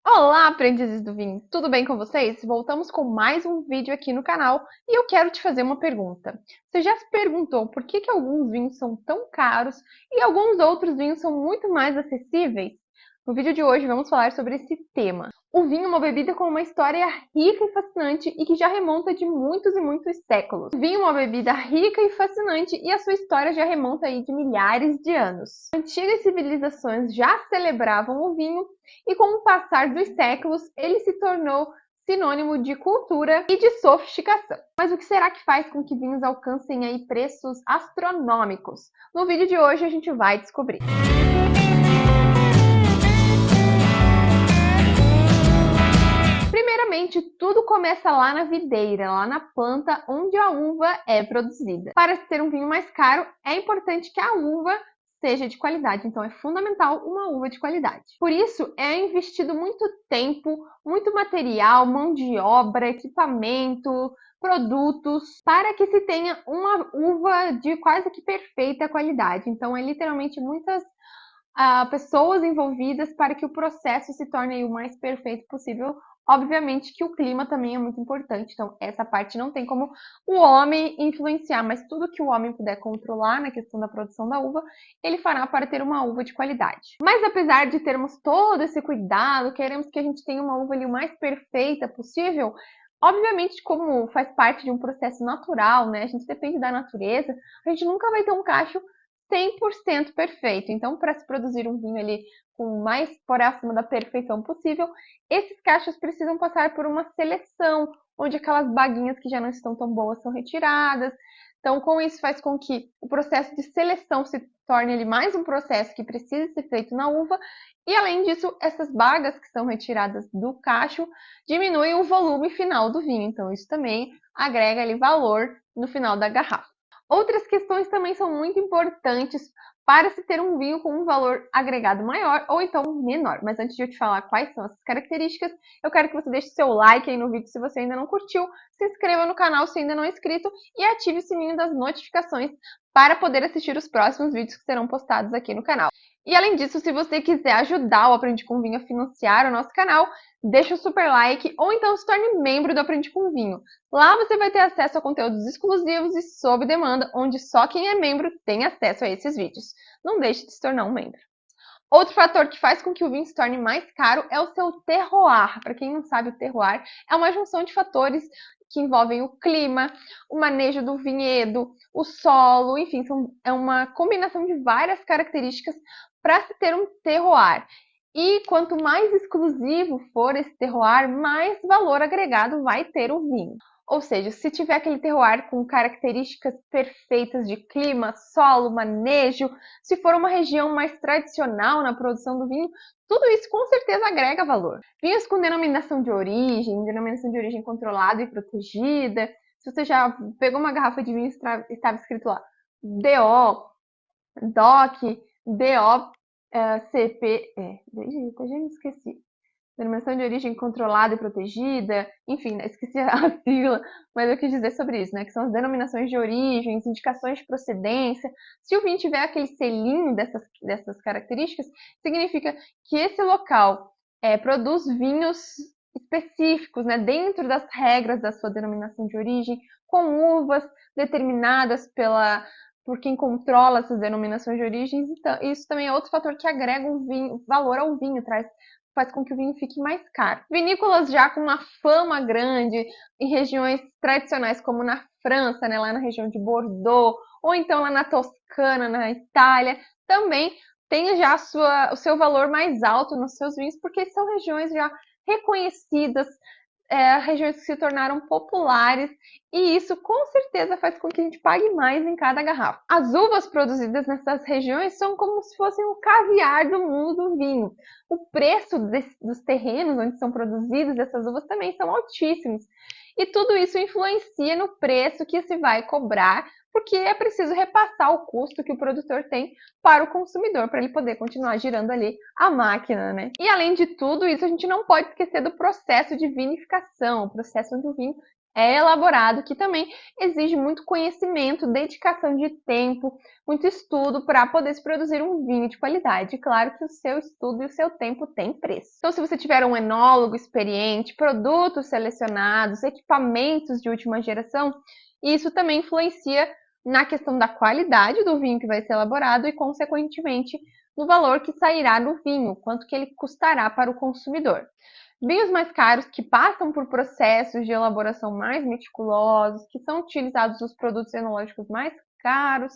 Olá, aprendizes do vinho! Tudo bem com vocês? Voltamos com mais um vídeo aqui no canal e eu quero te fazer uma pergunta. Você já se perguntou por que alguns vinhos são tão caros e alguns outros vinhos são muito mais acessíveis? No vídeo de hoje vamos falar sobre esse tema. O vinho é uma bebida com uma história rica e fascinante e que já remonta de muitos e muitos séculos. O vinho é uma bebida rica e fascinante e a sua história já remonta aí de milhares de anos. Antigas civilizações já celebravam o vinho e com o passar dos séculos ele se tornou sinônimo de cultura e de sofisticação. Mas o que será que faz com que vinhos alcancem aí preços astronômicos? No vídeo de hoje a gente vai descobrir. Primeiramente, tudo começa lá na videira, lá na planta onde a uva é produzida. Para se ter um vinho mais caro, é importante que a uva seja de qualidade, então é fundamental uma uva de qualidade. Por isso, é investido muito tempo, muito material, mão de obra, equipamento, produtos, para que se tenha uma uva de quase que perfeita qualidade. Então, é literalmente muitas pessoas envolvidas para que o processo se torne o mais perfeito possível. Obviamente que o clima também é muito importante, então essa parte não tem como o homem influenciar, mas tudo que o homem puder controlar na questão da produção da uva, ele fará para ter uma uva de qualidade. Mas apesar de termos todo esse cuidado, queremos que a gente tenha uma uva ali o mais perfeita possível, obviamente como faz parte de um processo natural, né, a gente depende da natureza, a gente nunca vai ter um cacho 100% perfeito. Então, para se produzir um vinho ali com o mais próximo da perfeição possível, esses cachos precisam passar por uma seleção, onde aquelas baguinhas que já não estão tão boas são retiradas. Então, com isso faz com que o processo de seleção se torne ali mais um processo que precisa ser feito na uva. E além disso, essas bagas que são retiradas do cacho diminuem o volume final do vinho. Então, isso também agrega ali valor no final da garrafa. Outras questões também são muito importantes para se ter um vinho com um valor agregado maior ou então menor. Mas antes de eu te falar quais são essas características, eu quero que você deixe seu like aí no vídeo se você ainda não curtiu, se inscreva no canal se ainda não é inscrito e ative o sininho das notificações para poder assistir os próximos vídeos que serão postados aqui no canal. E além disso, se você quiser ajudar o Aprendi com Vinho a financiar o nosso canal, deixa o super like ou então se torne membro do Aprendi com Vinho. Lá você vai ter acesso a conteúdos exclusivos e sob demanda, onde só quem é membro tem acesso a esses vídeos. Não deixe de se tornar um membro. Outro fator que faz com que o vinho se torne mais caro é o seu terroir. Para quem não sabe, o terroir é uma junção de fatores que envolvem o clima, o manejo do vinhedo, o solo, enfim, é uma combinação de várias características para se ter um terroir. E quanto mais exclusivo for esse terroir, mais valor agregado vai ter o vinho. Ou seja, se tiver aquele terroir com características perfeitas de clima, solo, manejo, se for uma região mais tradicional na produção do vinho, tudo isso com certeza agrega valor. Vinhos com denominação de origem controlada e protegida. Se você já pegou uma garrafa de vinho e estava escrito lá DO, DOC, DO, CP, eu já me esqueci. Denominação de origem controlada e protegida, enfim, esqueci a sigla, mas eu quis dizer sobre isso, né? Que são as denominações de origem, as indicações de procedência. Se o vinho tiver aquele selinho dessas características, significa que esse local produz vinhos específicos, né? Dentro das regras da sua denominação de origem, com uvas determinadas por quem controla essas denominações de origem. Então, isso também é outro fator que agrega valor ao vinho, faz com que o vinho fique mais caro. Vinícolas já com uma fama grande em regiões tradicionais, como na França, né, lá na região de Bordeaux, ou então lá na Toscana, na Itália, também tem já o seu valor mais alto nos seus vinhos, porque são regiões já reconhecidas, regiões que se tornaram populares, e isso com certeza faz com que a gente pague mais em cada garrafa. As uvas produzidas nessas regiões são como se fossem o caviar do mundo do vinho. O preço dos terrenos onde são produzidas essas uvas também são altíssimos. E tudo isso influencia no preço que se vai cobrar, porque é preciso repassar o custo que o produtor tem para o consumidor, para ele poder continuar girando ali a máquina, né? E além de tudo isso, a gente não pode esquecer do processo de vinificação, o processo onde o vinho é elaborado, que também exige muito conhecimento, dedicação de tempo, muito estudo para poder se produzir um vinho de qualidade. Claro que o seu estudo e o seu tempo têm preço. Então, se você tiver um enólogo experiente, produtos selecionados, equipamentos de última geração, isso também influencia na questão da qualidade do vinho que vai ser elaborado e, consequentemente, no valor que sairá do vinho, quanto que ele custará para o consumidor. Vinhos mais caros que passam por processos de elaboração mais meticulosos, que são utilizados nos produtos enológicos mais caros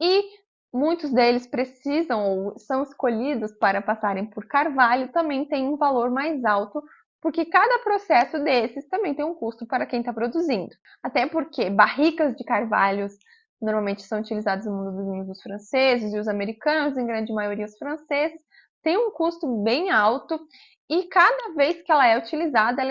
e muitos deles precisam ou são escolhidos para passarem por carvalho, também tem um valor mais alto, porque cada processo desses também tem um custo para quem está produzindo. Até porque barricas de carvalhos normalmente são utilizadas no mundo dos vinhos dos franceses e os americanos, em grande maioria os franceses, tem um custo bem alto e cada vez que ela é utilizada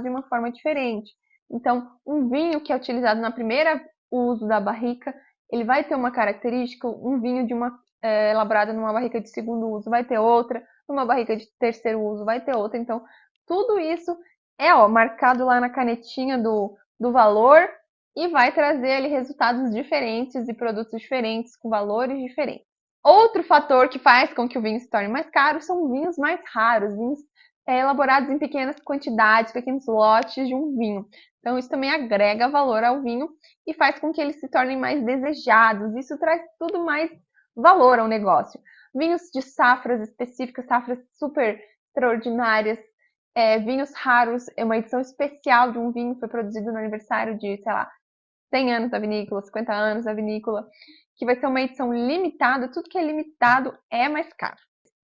de uma forma diferente. Então, um vinho que é utilizado na primeira uso da barrica, ele vai ter uma característica, um vinho de uma elaborado numa barrica de segundo uso vai ter outra, numa barrica de terceiro uso vai ter outra. Então, tudo isso é marcado lá na canetinha do valor e vai trazer ali resultados diferentes e produtos diferentes com valores diferentes. Outro fator que faz com que o vinho se torne mais caro são vinhos mais raros, vinhos elaborados em pequenas quantidades, pequenos lotes de um vinho. Então, isso também agrega valor ao vinho e faz com que eles se tornem mais desejados. Isso traz tudo mais valor ao negócio. Vinhos de safras específicas, safras super extraordinárias, vinhos raros, é uma edição especial de um vinho que foi produzido no aniversário de, sei lá, 100 anos da vinícola, 50 anos da vinícola, que vai ser uma edição limitada. Tudo que é limitado é mais caro.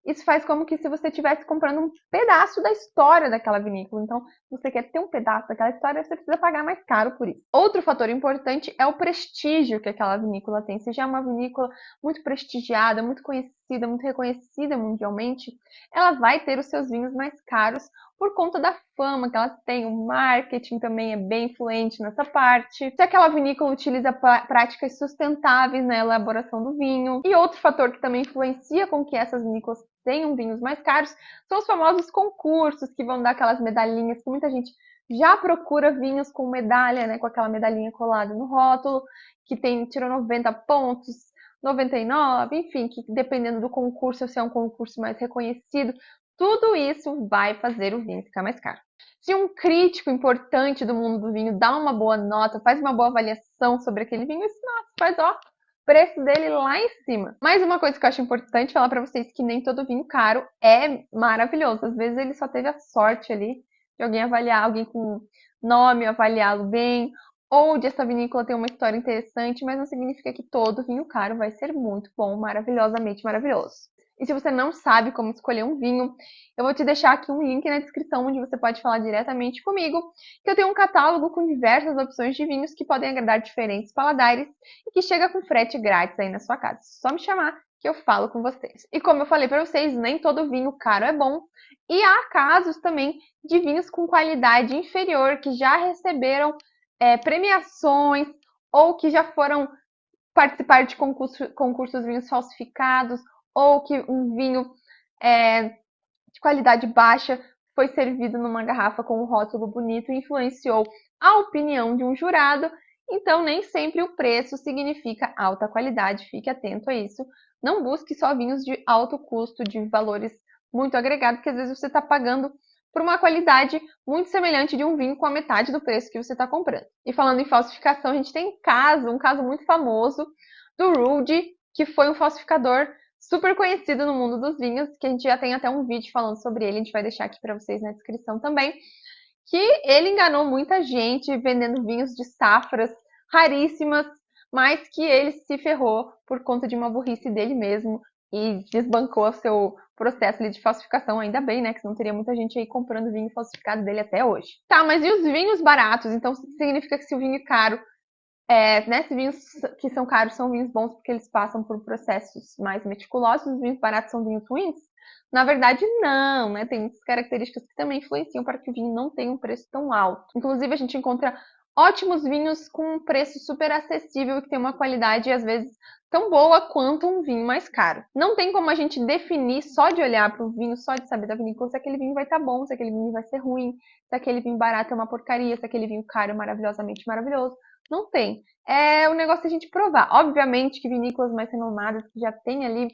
Isso faz como que se você estivesse comprando um pedaço da história daquela vinícola. Então, se você quer ter um pedaço daquela história, você precisa pagar mais caro por isso. Outro fator importante é o prestígio que aquela vinícola tem. Se já é uma vinícola muito prestigiada, muito conhecida, muito reconhecida mundialmente, ela vai ter os seus vinhos mais caros por conta da fama que elas têm. O marketing também é bem influente nessa parte. Se aquela vinícola utiliza práticas sustentáveis na elaboração do vinho. E outro fator que também influencia com que essas vinícolas tenham vinhos mais caros são os famosos concursos que vão dar aquelas medalhinhas que muita gente já procura vinhos com medalha, né, com aquela medalhinha colada no rótulo, que tirou 90 pontos, 99, enfim, que dependendo do concurso, se é um concurso mais reconhecido, tudo isso vai fazer o vinho ficar mais caro. Se um crítico importante do mundo do vinho dá uma boa nota, faz uma boa avaliação sobre aquele vinho, isso faz preço dele lá em cima. Mais uma coisa que eu acho importante falar para vocês, que nem todo vinho caro é maravilhoso. Às vezes ele só teve a sorte ali de alguém avaliar, alguém com nome, avaliá-lo bem, ou de essa vinícola ter uma história interessante, mas não significa que todo vinho caro vai ser muito bom, maravilhosamente maravilhoso. E se você não sabe como escolher um vinho, eu vou te deixar aqui um link na descrição onde você pode falar diretamente comigo, que eu tenho um catálogo com diversas opções de vinhos que podem agradar diferentes paladares e que chega com frete grátis aí na sua casa. Só me chamar que eu falo com vocês. E como eu falei para vocês, nem todo vinho caro é bom. E há casos também de vinhos com qualidade inferior que já receberam premiações ou que já foram participar de concursos de vinhos falsificados ou que um vinho de qualidade baixa foi servido numa garrafa com um rótulo bonito e influenciou a opinião de um jurado. Então, nem sempre o preço significa alta qualidade, fique atento a isso. Não busque só vinhos de alto custo, de valores muito agregados, porque às vezes você está pagando por uma qualidade muito semelhante de um vinho com a metade do preço que você está comprando. E falando em falsificação, a gente tem um caso muito famoso do Rudy, que foi um falsificador super conhecido no mundo dos vinhos, que a gente já tem até um vídeo falando sobre ele, a gente vai deixar aqui para vocês na descrição também, que ele enganou muita gente vendendo vinhos de safras raríssimas, mas que ele se ferrou por conta de uma burrice dele mesmo e desbancou o seu processo de falsificação, ainda bem, né, que não teria muita gente aí comprando vinho falsificado dele até hoje. Tá, mas e os vinhos baratos? Então significa que se o vinho é caro, né, se vinhos que são caros são vinhos bons porque eles passam por processos mais meticulosos, os vinhos baratos são vinhos ruins? Na verdade, não, né? Tem muitas características que também influenciam para que o vinho não tenha um preço tão alto. Inclusive, a gente encontra ótimos vinhos com um preço super acessível e que tem uma qualidade, às vezes, tão boa quanto um vinho mais caro. Não tem como a gente definir só de olhar para o vinho, só de saber da vinícola, se aquele vinho vai estar bom, se aquele vinho vai ser ruim, se aquele vinho barato é uma porcaria, se aquele vinho caro é maravilhosamente maravilhoso. Não tem. É o negócio a gente provar. Obviamente que vinícolas mais renomadas, que já tem ali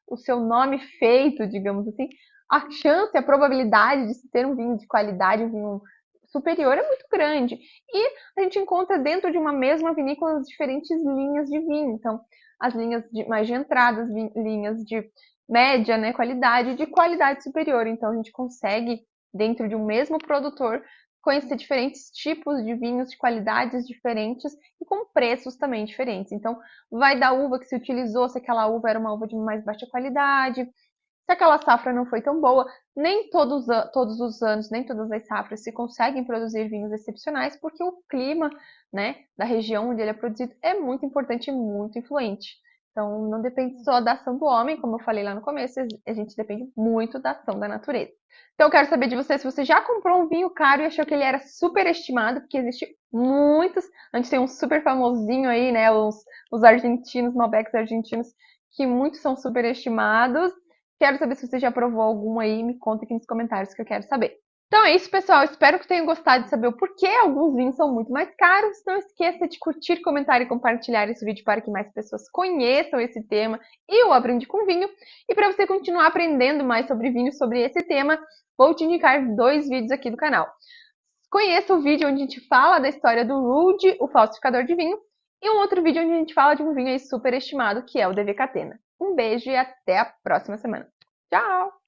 o seu nome feito, digamos assim, a chance, a probabilidade de se ter um vinho de qualidade, um vinho superior é muito grande. E a gente encontra dentro de uma mesma vinícola as diferentes linhas de vinho. Então, as linhas mais de entrada, as linhas de média, né, qualidade e de qualidade superior. Então, a gente consegue, dentro de um mesmo produtor, conhecer diferentes tipos de vinhos de qualidades diferentes e com preços também diferentes. Então, vai da uva que se utilizou, se aquela uva era uma uva de mais baixa qualidade, se aquela safra não foi tão boa. Nem todos os anos, nem todas as safras se conseguem produzir vinhos excepcionais, porque o clima, né, da região onde ele é produzido é muito importante e muito influente. Então, não depende só da ação do homem, como eu falei lá no começo, a gente depende muito da ação da natureza. Então, eu quero saber de você se você já comprou um vinho caro e achou que ele era super estimado, porque existe muitos. A gente tem um super famosinho aí, né? Os argentinos, Malbecs argentinos, que muitos são super estimados. Quero saber se você já provou algum aí, me conta aqui nos comentários que eu quero saber. Então é isso, pessoal. Espero que tenham gostado de saber o porquê alguns vinhos são muito mais caros. Não esqueça de curtir, comentar e compartilhar esse vídeo para que mais pessoas conheçam esse tema e o Aprendi com Vinho. E para você continuar aprendendo mais sobre vinho, sobre esse tema, vou te indicar 2 vídeos aqui do canal. Conheça o vídeo onde a gente fala da história do Rude, o falsificador de vinho, e um outro vídeo onde a gente fala de um vinho aí super estimado, que é o DV Catena. Um beijo e até a próxima semana. Tchau!